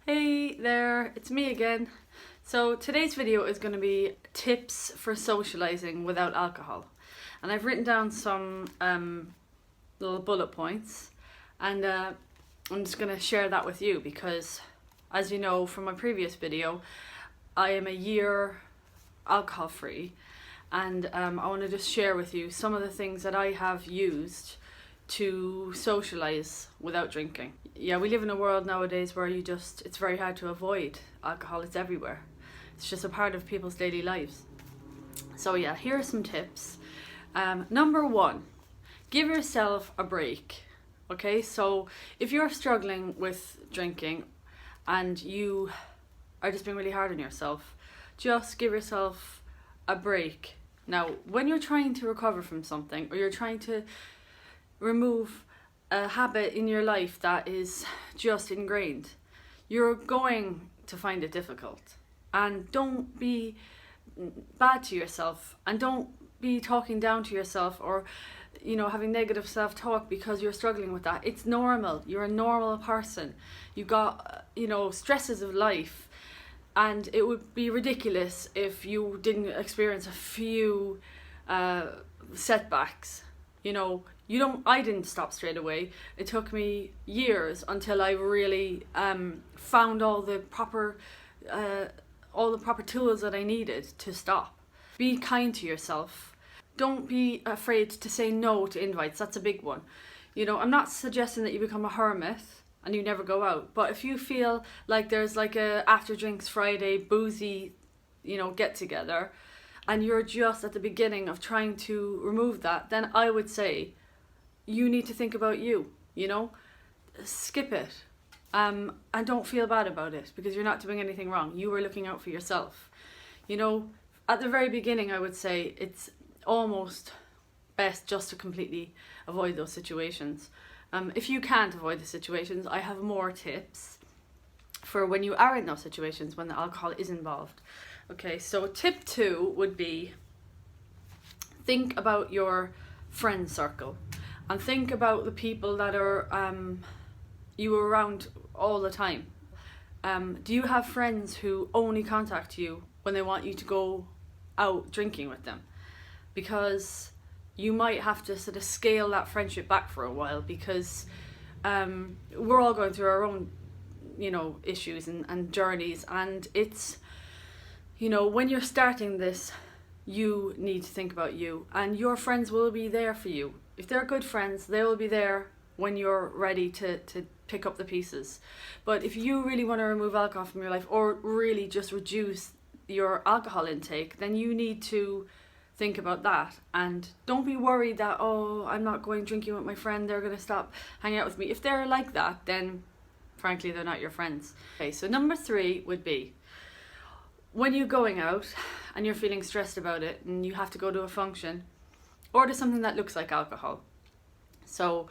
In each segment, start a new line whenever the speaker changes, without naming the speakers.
Hey there, it's me again. So today's video is going to be tips for socializing without alcohol. And I've written down some little bullet points and I'm just going to share that with you because, as you know from my previous video, I am a year alcohol free, and I want to just share with you some of the things that I have used to socialize without drinking. Yeah, we live in a world nowadays where it's very hard to avoid alcohol. It's everywhere. It's just a part of people's daily lives. So yeah, here are some tips. Number one, give yourself a break. Okay, so if you're struggling with drinking and you are just being really hard on yourself, just give yourself a break. Now, when you're trying to recover from something, or you're trying to remove a habit in your life that is just ingrained, you're going to find it difficult. And don't be bad to yourself, and don't be talking down to yourself or having negative self-talk because you're struggling with that. It's normal. You're a normal person. You've got stresses of life, and it would be ridiculous if you didn't experience a few setbacks. I didn't stop straight away. It took me years until I really found all the proper tools that I needed to stop. Be kind to yourself. Don't be afraid to say no to invites. That's a big one. I'm not suggesting that you become a hermit and you never go out, but if you feel like there's like a after drinks Friday boozy get together, and you're just at the beginning of trying to remove that, then I would say you need to think about you. Skip it, and don't feel bad about it because you're not doing anything wrong. You were looking out for yourself. At the very beginning, I would say it's almost best just to completely avoid those situations. If you can't avoid the situations, I have more tips for when you are in those situations when the alcohol is involved. Okay, so tip 2 would be think about your friend circle, and think about the people that are you are around all the time. Do you have friends who only contact you when they want you to go out drinking with them? Because you might have to sort of scale that friendship back for a while, because we're all going through our own issues and journeys, and it's when you're starting this, you need to think about you, and your friends will be there for you. If they're good friends, they will be there when you're ready to pick up the pieces. But if you really want to remove alcohol from your life, or really just reduce your alcohol intake, then you need to think about that. And don't be worried that, I'm not going drinking with my friend, they're going to stop hanging out with me. If they're like that, then frankly they're not your friends. Okay, so number 3 would be, when you're going out and you're feeling stressed about it and you have to go to a function, order something that looks like alcohol. So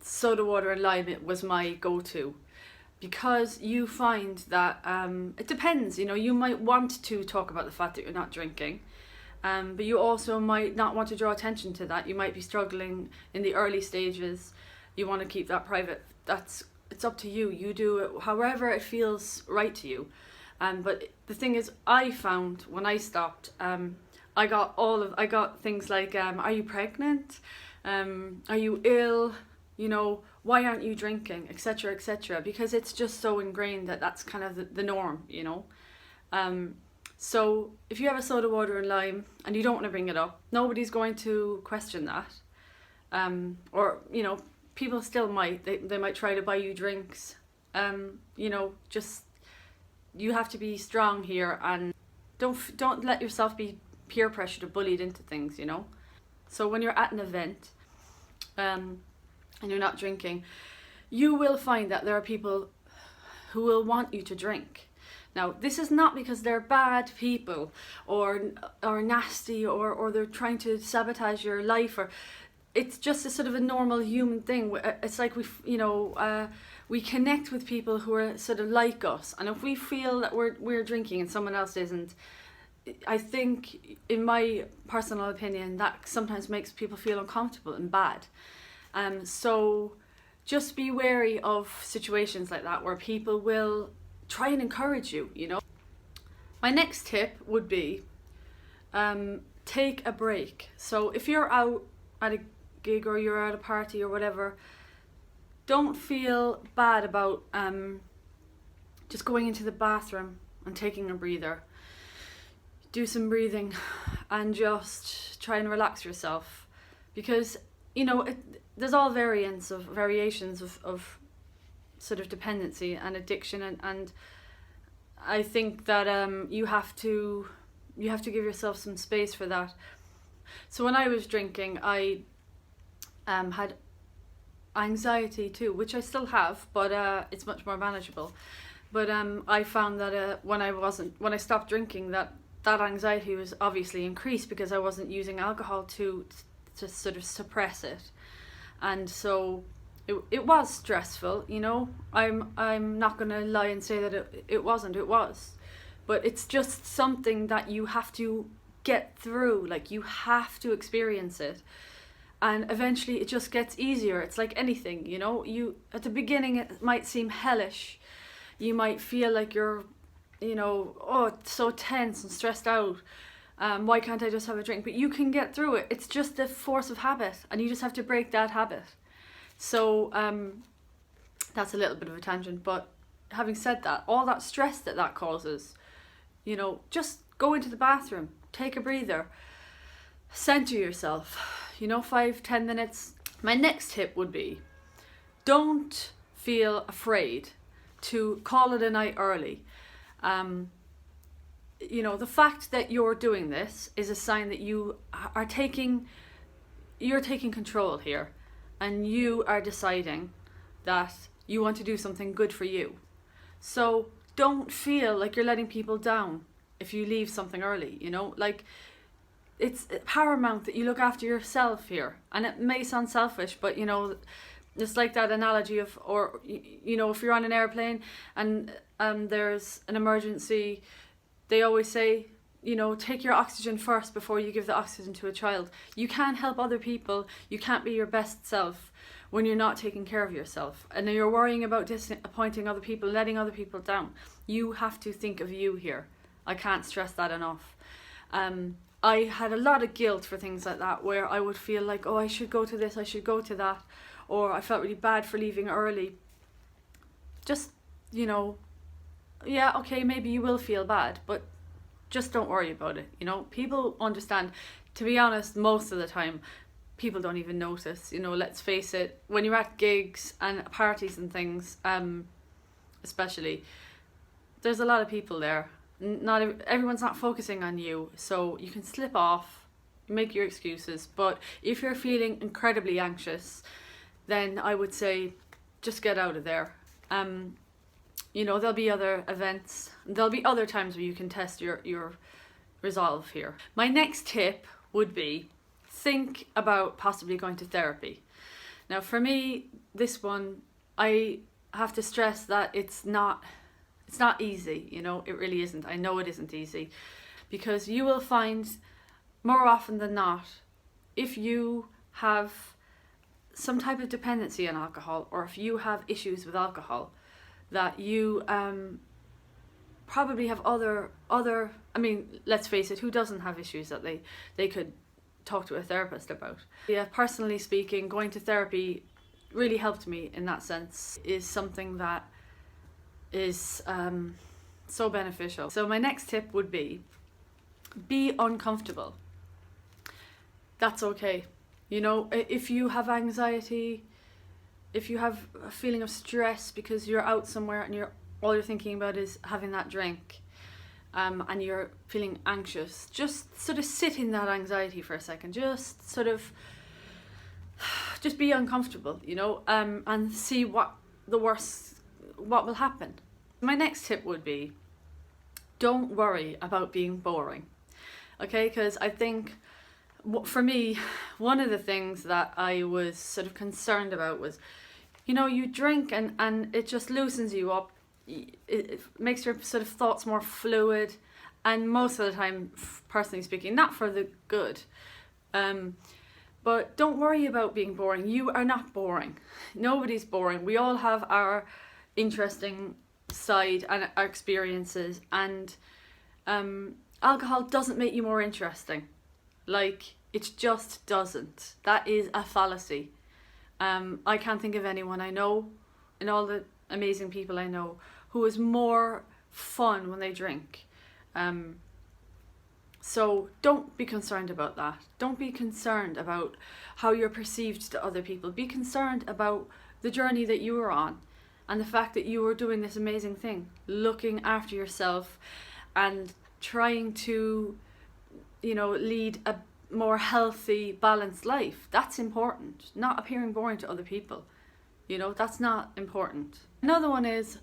soda water and lime, it was my go-to, because you find that it depends. You might want to talk about the fact that you're not drinking, but you also might not want to draw attention to that. You might be struggling in the early stages. You want to keep that private. It's up to you. You do it however it feels right to you. But the thing is, I found when I stopped, I got things like, are you pregnant? Are you ill? Why aren't you drinking? Etc. etc. Because it's just so ingrained that that's kind of the norm. So if you have a soda water and lime and you don't want to bring it up, nobody's going to question that. Or people still might. They might try to buy you drinks. Just. You have to be strong here, and don't let yourself be peer pressured or bullied into things. So when you're at an event and you're not drinking, you will find that there are people who will want you to drink. Now, this is not because they're bad people or nasty or they're trying to sabotage your life, or it's just a sort of a normal human thing. It's like we connect with people who are sort of like us, and if we feel that we're drinking and someone else isn't, I think, in my personal opinion, that sometimes makes people feel uncomfortable and bad. So just be wary of situations like that where people will try and encourage you, you know. My next tip would be take a break. So if you're out at a gig or you're at a party or whatever, don't feel bad about just going into the bathroom and taking a breather. Do some breathing and just try and relax yourself, because you know there's all variations of sort of dependency and addiction, and I think that you have to give yourself some space for that. So when I was drinking, I had anxiety too, which I still have, but it's much more manageable. But I found that when I stopped drinking, that anxiety was obviously increased because I wasn't using alcohol to sort of suppress it, and so it was stressful. You know, I'm not gonna lie and say that it wasn't. It was, but it's just something that you have to get through. Like, you have to experience it, and eventually it just gets easier. It's like anything, you know. You at the beginning it might seem hellish. You might feel like you're, you know, oh, it's so tense and stressed out. Why can't I just have a drink? But you can get through it. It's just the force of habit, and you just have to break that habit. So that's a little bit of a tangent, but having said that, all that stress that causes, you know, just go into the bathroom, take a breather, center yourself, you know, 5-10 minutes. My next tip would be, don't feel afraid to call it a night early. You know, the fact that you're doing this is a sign that you're taking control here, and you are deciding that you want to do something good for you. So don't feel like you're letting people down if you leave something early, you know. Like, it's paramount that you look after yourself here. And it may sound selfish, but you know, it's like that analogy of, or you know, if you're on an airplane and there's an emergency, they always say, you know, take your oxygen first before you give the oxygen to a child. You can't help other people. You can't be your best self when you're not taking care of yourself, and you're worrying about disappointing other people, letting other people down. You have to think of you here. I can't stress that enough. I had a lot of guilt for things like that, where I would feel like, oh, I should go to this, I should go to that, or I felt really bad for leaving early. Just, you know, yeah, okay, maybe you will feel bad, but just don't worry about it. You know, people understand. To be honest, most of the time, people don't even notice. You know, let's face it, when you're at gigs and parties and things, especially, there's a lot of people there. Everyone's not focusing on you, so you can slip off, make your excuses. But if you're feeling incredibly anxious, then I would say just get out of there. You know, there'll be other events, there'll be other times where you can test your resolve here. My next tip would be, think about possibly going to therapy. Now for me, this one, I have to stress that it's not easy, you know, it really isn't. I know it isn't easy, because you will find more often than not, if you have some type of dependency on alcohol, or if you have issues with alcohol, that you probably have other, I mean, let's face it, who doesn't have issues that they could talk to a therapist about? Yeah, personally speaking, going to therapy really helped me in that sense. Is something that is so beneficial. So my next tip would be uncomfortable. That's okay. You know, if you have anxiety, if you have a feeling of stress because you're out somewhere and all you're thinking about is having that drink, and you're feeling anxious, just sort of sit in that anxiety for a second. Just be uncomfortable, you know, and see what will happen. My next tip would be, don't worry about being boring. Okay, because I think, for me, one of the things that I was sort of concerned about was, you know, you drink and it just loosens you up. It makes your sort of thoughts more fluid, and most of the time, personally speaking, not for the good. But don't worry about being boring. You are not boring. Nobody's boring. We all have our interesting side and our experiences, and alcohol doesn't make you more interesting. Like, it just doesn't. That is a fallacy. I can't think of anyone I know, and all the amazing people I know, who is more fun when they drink. So don't be concerned about that. Don't be concerned about how you're perceived to other people. Be concerned about the journey that you were on, and the fact that you were doing this amazing thing, looking after yourself and trying to, lead a more healthy, balanced life. That's important. Not appearing boring to other people. That's not important. Another one is,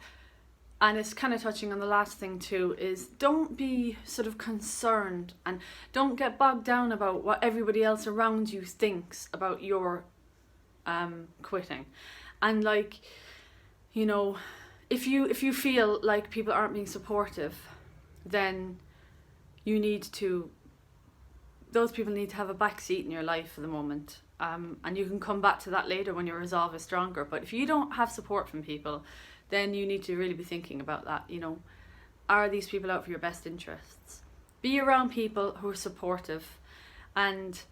and it's kind of touching on the last thing too, is don't be sort of concerned and don't get bogged down about what everybody else around you thinks about your quitting. And if you feel like people aren't being supportive, then those people need to have a back seat in your life for the moment. And you can come back to that later when your resolve is stronger. But if you don't have support from people, then you need to really be thinking about that. Are these people out for your best interests? Be around people who are supportive, and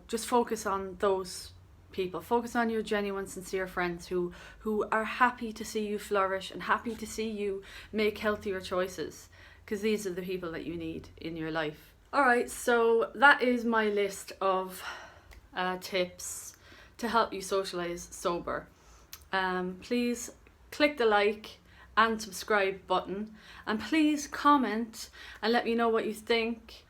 just focus on those people. Focus on your genuine, sincere friends who are happy to see you flourish and happy to see you make healthier choices, because these are the people that you need in your life. Alright, so that is my list of tips to help you socialise sober. Please click the like and subscribe button, and please comment and let me know what you think.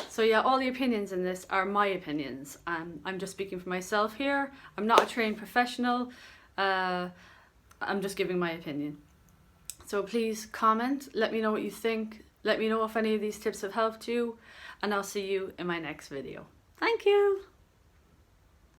So yeah, all the opinions in this are my opinions, and I'm just speaking for myself here. I'm not a trained professional. I'm just giving my opinion. So please comment, let me know what you think, let me know if any of these tips have helped you, and I'll see you in my next video. Thank you!